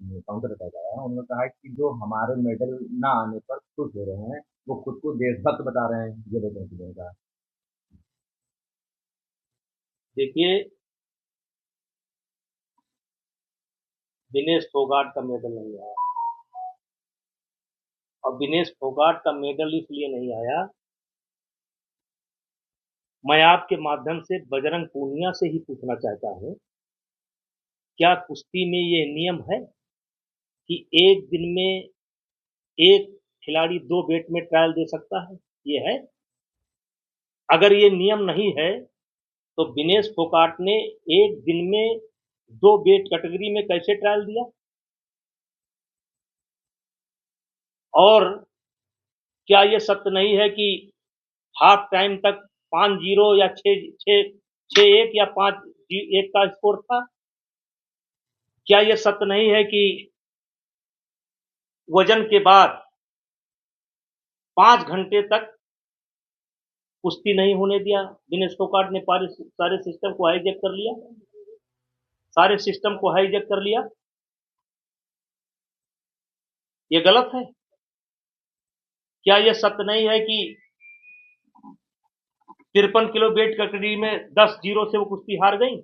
Counter attack आया है। उन्होंने कहा है कि जो हमारे मेडल ना आने पर खुश हो रहे हैं, वो खुद को देशभक्त बता रहे हैं। ये देखने की कहा। देखिए, विनेश फोगाट का मेडल नहीं आया, और विनेश फोगाट का मेडल इसलिए नहीं आया। मैं आपके माध्यम से बजरंग पूनिया से ही पूछना चाहता हूं, क्या कुश्ती में ये नियम है कि एक दिन में एक खिलाड़ी दो बेट में ट्रायल दे सकता है? ये है? अगर ये नियम नहीं है तो विनेश फोगाट ने एक दिन में दो वेट कैटेगरी में कैसे ट्रायल दिया? और क्या ये सत्य नहीं है कि हाफ टाइम तक 5-0 या 6-1 या 5-1 का स्कोर था? क्या ये सत्य नहीं है कि वजन के बाद 5 घंटे तक कुश्ती नहीं होने दिया? विनेश फोगाट ने सारे सिस्टम को हाईजैक कर लिया, सारे सिस्टम को हाईजैक कर लिया। ये गलत है? क्या ये सत्य नहीं है कि 53 किलो वेट कैटेगरी में 10-0 से वो कुश्ती हार गई?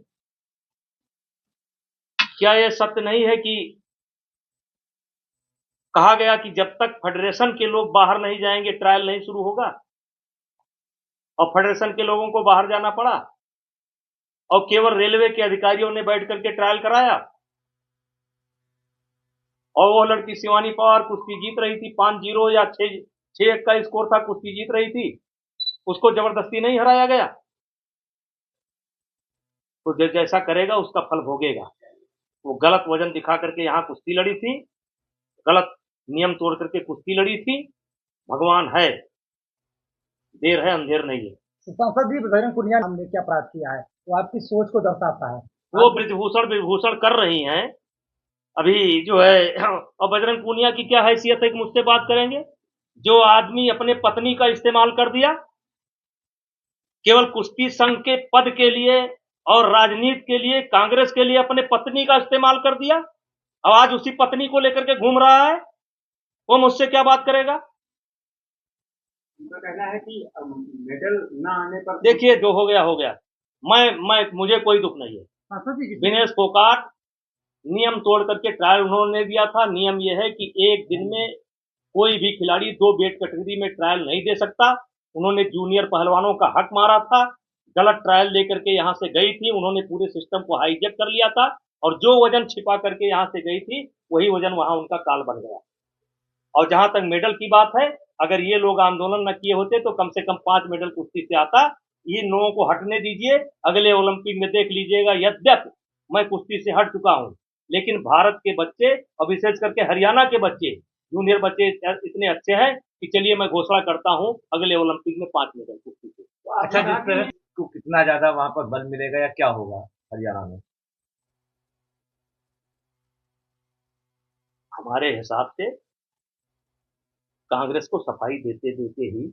क्या यह सत्य नहीं है कि कहा गया कि जब तक फेडरेशन के लोग बाहर नहीं जाएंगे ट्रायल नहीं शुरू होगा, और फेडरेशन के लोगों को बाहर जाना पड़ा और केवल रेलवे के अधिकारियों ने बैठ करके ट्रायल कराया? और वो लड़की शिवानी पवार कुश्ती जीत रही थी, 5-0 या 6-1 का स्कोर था, कुश्ती जीत रही थी, उसको जबरदस्ती नहीं हराया गया? तो जैसा करेगा उसका फल भोगेगा। वो गलत वजन दिखा करके यहाँ कुश्ती लड़ी थी, गलत नियम तोड़ करके कुश्ती लड़ी थी। भगवान है, देर है अंधेर नहीं है। सांसद जी बजरंग पुनिया ने क्या अपराध किया है, वो आपकी सोच को दर्शाता है। वो ब्रिजभूषण विभूषण कर रही हैं अभी जो है। और बजरंग पूनिया की क्या हैसियत है कि मुझसे बात करेंगे? जो आदमी अपने पत्नी का इस्तेमाल कर दिया केवल कुश्ती संघ के पद के लिए और राजनीति के लिए, कांग्रेस के लिए अपने पत्नी का इस्तेमाल कर दिया, अब आज उसी पत्नी को लेकर के घूम रहा है, वो मुझसे क्या बात करेगा? उनका कहना है कि मेडल ना आने पर देखिए, जो हो गया हो गया। मैं मुझे कोई दुख नहीं है। सांसद जी विनेश फोगाट नियम तोड़ करके ट्रायल उन्होंने दिया था। नियम यह है कि एक दिन में कोई भी खिलाड़ी दो वेट कैटेगरी में ट्रायल नहीं दे सकता। उन्होंने जूनियर पहलवानों का हक मारा था, गलत ट्रायल लेकर के यहां से गई थी, उन्होंने पूरे सिस्टम को हाईजैक कर लिया था, और जो वजन छिपा करके यहां से गई थी वही वजन वहां उनका काल बन गया। और जहां तक मेडल की बात है, अगर ये लोग आंदोलन न किए होते तो कम से कम 5 मेडल कुश्ती से आता। इन लोगों को हटने दीजिए, अगले ओलंपिक में देख लीजिएगा। यद्यप मैं कुश्ती से हट चुका हूं, लेकिन भारत के बच्चे और विशेष करके हरियाणा के बच्चे, जूनियर बच्चे इतने अच्छे हैं कि चलिए मैं घोषणा करता हूं अगले ओलंपिक में 5 मेडल कुश्ती से। अच्छा, जिस तरह को कितना ज्यादा वहां पर बल मिलेगा या क्या होगा हरियाणा में? हमारे हिसाब से कांग्रेस को सफाई देते देते ही